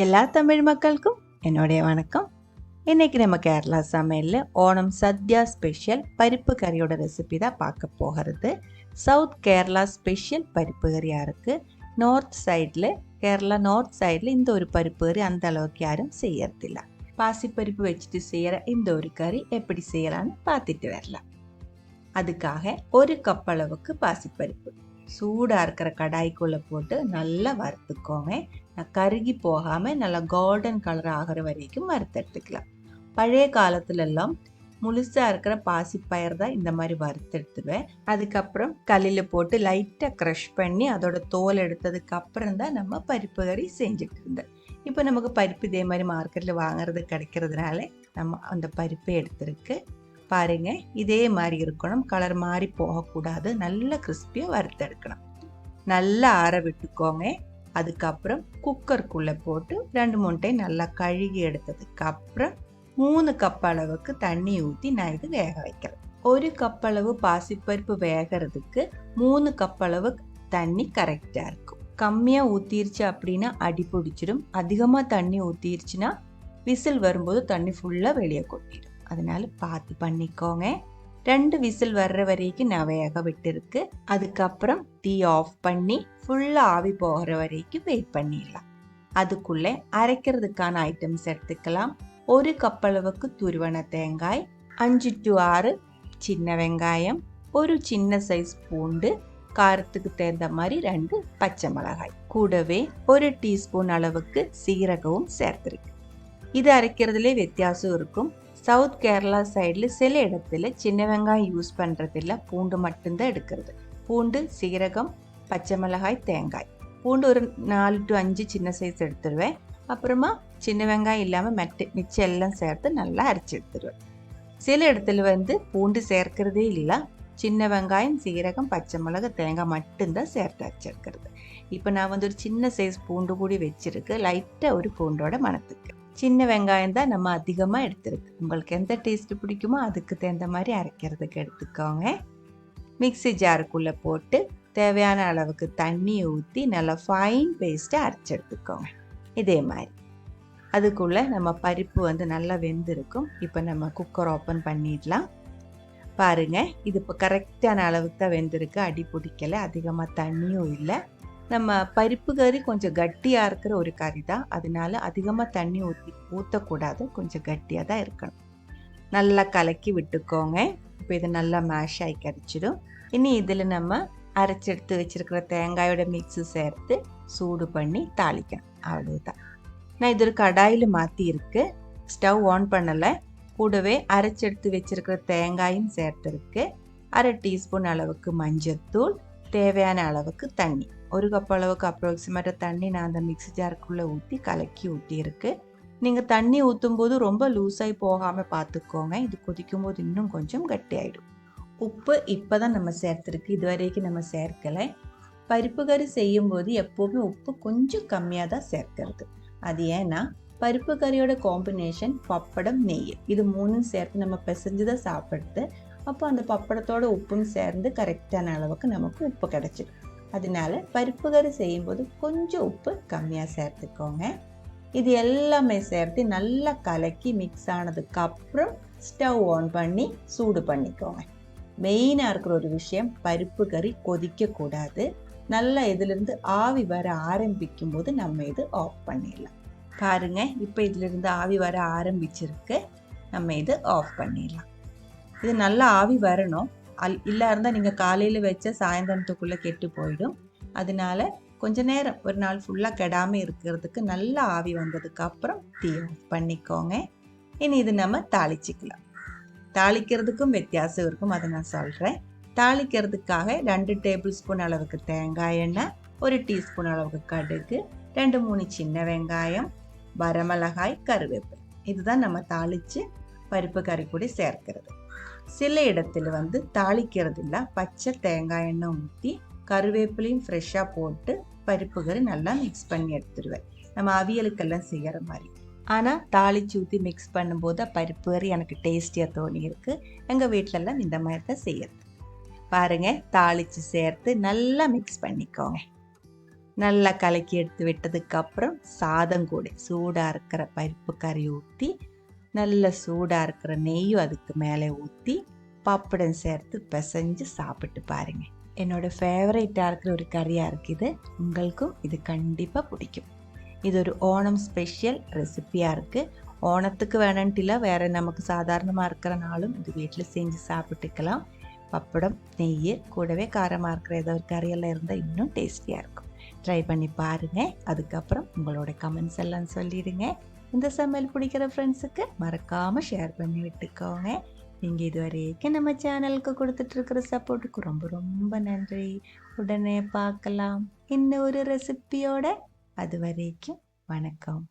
எல்லா தமிழ் மக்களுக்கும் என்னுடைய வணக்கம். இன்னைக்கு நம்ம கேரளா சமையலில் ஓணம் சத்யா ஸ்பெஷல் பருப்பு கறியோட ரெசிபி தான் பார்க்க போகிறது. சவுத் கேரளா ஸ்பெஷல் பருப்பு கறியாக இருக்குது. கேரளா நார்த் சைடில் இந்த ஒரு பருப்பு கறி அந்த அளவுக்கு யாரும் செய்யறதில்ல. பாசிப்பருப்பு வச்சுட்டு செய்கிற இந்த ஒரு கறி எப்படி செய்யலான்னு பார்த்துட்டு வரலாம். அதுக்காக ஒரு கப் அளவுக்கு பாசிப்பருப்பு சூடாக இருக்கிற கடாய்க்குள்ளே போட்டு நல்லா வறுத்துக்கோங்க. கருகி போகாமல் நல்லா கோல்டன் கலர் ஆகிற வரைக்கும் வறுத்தெடுத்துக்கலாம். பழைய காலத்துலலாம் முழுசாக இருக்கிற பாசிப்பயிர் தான் இந்த மாதிரி வறுத்தெடுத்துடுவேன். அதுக்கப்புறம் கல்லில் போட்டு லைட்டாக க்ரஷ் பண்ணி அதோட தோல் எடுத்ததுக்கு அப்புறம் தான் நம்ம பருப்பு கறி செஞ்சுட்டு இருந்தேன். இப்போ நமக்கு பருப்பு இதே மாதிரி மார்க்கெட்டில் வாங்குறது கிடைக்கிறதுனால நம்ம அந்த பருப்பை எடுத்துருக்கு. பாருங்க, இதே மாதிரி இருக்கணும். கலர் மாதிரி போகக்கூடாது. நல்ல கிறிஸ்பியாக வறுத்தெடுக்கணும். நல்லா ஆற விட்டுக்கோங்க. அதுக்கப்புறம் குக்கருக்குள்ளே போட்டு 2-3 டைம் நல்லா கழுகி எடுத்ததுக்கு அப்புறம் 3 கப் அளவுக்கு தண்ணி ஊற்றி நான் இது வேக வைக்கிறேன். 1 கப் அளவு பாசிப்பருப்பு வேகிறதுக்கு 3 கப் அளவு தண்ணி கரெக்டாக இருக்கும். கம்மியாக ஊற்றிருச்சு அப்படின்னா அடி பிடிச்சிடும். அதிகமாக தண்ணி ஊற்றிருச்சுன்னா விசில் வரும்போது தண்ணி ஃபுல்லாக வெளியே கொட்டிடும். அதனால பார்த்து பண்ணிக்கோங்க. 2 விசில் வர்ற வரைக்கும் நான் வேக விட்டுருக்கு. அதுக்கப்புறம் தீ ஆஃப் பண்ணி ஃபுல்லாக ஆவி போகிற வரைக்கும் வெயிட் பண்ணிடலாம். அதுக்குள்ளே அரைக்கிறதுக்கான ஐட்டம்ஸ் எடுத்துக்கலாம். 1 கப் அளவுக்கு துருவன தேங்காய், 5 to 6 சின்ன வெங்காயம், ஒரு சின்ன சைஸ் பூண்டு, காரத்துக்கு தகுந்த மாதிரி 2 பச்சை மிளகாய், கூடவே 1 டீஸ்பூன் அளவுக்கு சீரகமும் சேர்த்துருக்கு. இது அரைக்கிறதுலே வித்தியாசம் இருக்கும். சவுத் கேரளா சைடில் சில இடத்துல சின்ன வெங்காயம் யூஸ் பண்ணுறதில்ல, பூண்டு மட்டும்தான் எடுக்கிறது. பூண்டு, சீரகம், பச்சை மிளகாய், தேங்காய். பூண்டு ஒரு 4 to 5 சின்ன சைஸ் எடுத்துருவேன். அப்புறமா சின்ன வெங்காயம் இல்லாமல் மிச்சம் எல்லாம் சேர்த்து நல்லா அரைச்சி எடுத்துருவேன். சில இடத்துல பூண்டு சேர்க்கிறதே இல்லை, சின்ன வெங்காயம், சீரகம், பச்சை மிளகாய், தேங்காய் மட்டும்தான் சேர்த்து அரைச்சிருக்கிறது. இப்போ நான் ஒரு சின்ன சைஸ் பூண்டு கூடி வச்சிருக்கு, லைட்டாக ஒரு பூண்டோட மணத்துக்கு. சின்ன வெங்காயம் தான் நம்ம அதிகமாக எடுத்துருக்கு. உங்களுக்கு எந்த டேஸ்ட்டு பிடிக்குமோ அதுக்கு தகுந்த மாதிரி அரைக்கிறதுக்கு எடுத்துக்கோங்க. மிக்ஸி ஜாருக்குள்ளே போட்டு தேவையான அளவுக்கு தண்ணி ஊற்றி நல்லா ஃபைன் பேஸ்ட்டாக அரைச்சி எடுத்துக்கோங்க. இதே மாதிரி அதுக்குள்ளே நம்ம பருப்பு நல்லா வெந்திருக்கும். இப்போ நம்ம குக்கர் ஓப்பன் பண்ணிடலாம். பாருங்கள், இது இப்போ கரெக்டான அளவுக்கு தான் வெந்திருக்கு. அடி பிடிக்கலை, அதிகமாக தண்ணியும் இல்லை. நம்ம பருப்பு கறி கொஞ்சம் கட்டியாக இருக்கிற ஒரு கறி தான், அதனால அதிகமாக தண்ணி ஊற்றக்கூடாது. கொஞ்சம் கட்டியாக தான் இருக்கணும். நல்லா கலக்கி விட்டுக்கோங்க. இப்போ இது நல்லா மேஷ் ஆகி கிடச்சிடும். இனி இதில் நம்ம அரைச்சி எடுத்து வச்சுருக்கிற தேங்காயோட மிக்ஸு சேர்த்து சூடு பண்ணி தாளிக்கணும். அவ்வளோதான். நான் இது ஒரு கடாயில் மாற்றி இருக்கு, ஸ்டவ் ஆன் பண்ணலை. கூடவே அரைச்சி எடுத்து வச்சுருக்கிற தேங்காயும் சேர்த்துருக்கு. 1/2 டீஸ்பூன் அளவுக்கு மஞ்சத்தூள், தேவையான அளவுக்கு தண்ணி. 1 கப் அளவுக்கு அப்ராக்சிமேட்டாக தண்ணி நான் அந்த மிக்ஸி ஜாருக்குள்ளே ஊற்றி கலக்கி ஊற்றியிருக்கு. நீங்கள் தண்ணி ஊற்றும் போது ரொம்ப லூஸாகி போகாமல் பார்த்துக்கோங்க. இது கொதிக்கும் போது இன்னும் கொஞ்சம் கட்டியாயிடும். உப்பு இப்போ தான் நம்ம சேர்த்துருக்கு, இது வரைக்கும் நம்ம சேர்க்கலை. பருப்பு கறி செய்யும் போது எப்போவுமே உப்பு கொஞ்சம் கம்மியாக தான் சேர்க்கிறது. அது ஏன்னா பருப்பு கறியோட காம்பினேஷன் பப்படம், நெய், இது 3 சேர்த்து நம்ம பிசைஞ்சு தான் சாப்பிடுறது. அப்போ அந்த பப்படத்தோட உப்பும் சேர்ந்து கரெக்டான அளவுக்கு நமக்கு உப்பு கிடச்சிடும். அதனால பருப்பு கறி செய்யும்போது கொஞ்சம் உப்பு கம்மியாக சேர்த்துக்கோங்க. இது எல்லாமே சேர்த்து நல்லா கலக்கி மிக்ஸ் ஆனதுக்கு அப்புறம் ஸ்டவ் ஆன் பண்ணி சூடு பண்ணிக்கோங்க. மெயினாக இருக்கிற ஒரு விஷயம், பருப்பு கறி கொதிக்கக்கூடாது. நல்லா இதிலிருந்து ஆவி வர ஆரம்பிக்கும் போது நம்ம இது ஆஃப் பண்ணிடலாம். பாருங்க, இப்போ இதிலிருந்து ஆவி வர ஆரம்பிச்சிருக்கு. நம்ம இது ஆஃப் பண்ணிடலாம். இது நல்லா ஆவி வரணும். இல்லை இருந்தால் நீங்கள் காலையில் வச்ச சாயந்தரத்துக்குள்ளே கெட்டு போயிடும். அதனால கொஞ்ச நேரம், ஒரு நாள் ஃபுல்லாக கெடாமல் இருக்கிறதுக்கு நல்லா ஆவி வந்ததுக்கு அப்புறம் தீ ஆஃப் பண்ணிக்கோங்க. இனி இது நம்ம தாளிச்சிக்கலாம். தாளிக்கிறதுக்கும் வித்தியாசம் இருக்கும், அதை நான் சொல்கிறேன். தாளிக்கிறதுக்காக 2 டேபிள் ஸ்பூன் அளவுக்கு தேங்காய் எண்ணெய், 1 டீஸ்பூன் அளவுக்கு கடுகு, 2-3 சின்ன வெங்காயம், வரமிளகாய், கருவேப்பிலை, இதுதான் நம்ம தாளித்து பருப்பு கறி கூட சேர்க்கிறது. சில இடத்துல தாளிக்கிறது இல்லை, பச்சை தேங்காய் எண்ணெய் ஊற்றி கருவேப்பிலையும் ஃப்ரெஷ்ஷாக போட்டு பருப்பு கறி நல்லா மிக்ஸ் பண்ணி எடுத்துடுவேன், நம்ம அவியலுக்கெல்லாம் செய்கிற மாதிரி. ஆனால் தாளிச்சு ஊற்றி மிக்ஸ் பண்ணும்போது பருப்பு கறி எனக்கு டேஸ்டியாக தோணி இருக்கு. எங்கள் வீட்டிலலாம் இந்த மாதிரி தான் செய்யறது. பாருங்கள், தாளித்து சேர்த்து நல்லா மிக்ஸ் பண்ணிக்கோங்க. நல்லா கலக்கி எடுத்து விட்டதுக்கப்புறம் சாதம் கூட சூடாக இருக்கிற பருப்பு கறி ஊற்றி நல்ல சூடாக இருக்கிற நெய்யும் அதுக்கு மேலே ஊற்றி பப்படம் சேர்த்து பிசைஞ்சு சாப்பிட்டு பாருங்க. என்னோட ஃபேவரட்டாக இருக்கிற ஒரு கறியாக இருக்குது. உங்களுக்கும் இது கண்டிப்பாக பிடிக்கும். இது ஒரு ஓணம் ஸ்பெஷல் ரெசிப்பியாக இருக்குது. ஓணத்துக்கு வேணுன்ட்டில வேறு நமக்கு சாதாரணமாக இருக்கிற நாளும் இது வீட்டில் செஞ்சு சாப்பிட்டுக்கலாம். பப்படம், நெய் கூடவே காரமாக இருக்கிற ஏதோ ஒரு கறியெல்லாம் இருந்தால் இன்னும் டேஸ்டியாக இருக்கும். ட்ரை பண்ணி பாருங்கள். அதுக்கப்புறம் உங்களோட கமெண்ட்ஸ் எல்லாம் சொல்லிடுங்க. இந்த சமையல் பிடிக்கிற ஃப்ரெண்ட்ஸுக்கு மறக்காமல் ஷேர் பண்ணி விட்டுக்கோங்க. நீங்கள் இது வரைக்கும் நம்ம சேனலுக்கு கொடுத்துட்ருக்கிற சப்போர்ட்டுக்கு ரொம்ப ரொம்ப நன்றி. உடனே பார்க்கலாம் இன்னும் ஒரு ரெசிப்பியோட. அது வரைக்கும் வணக்கம்.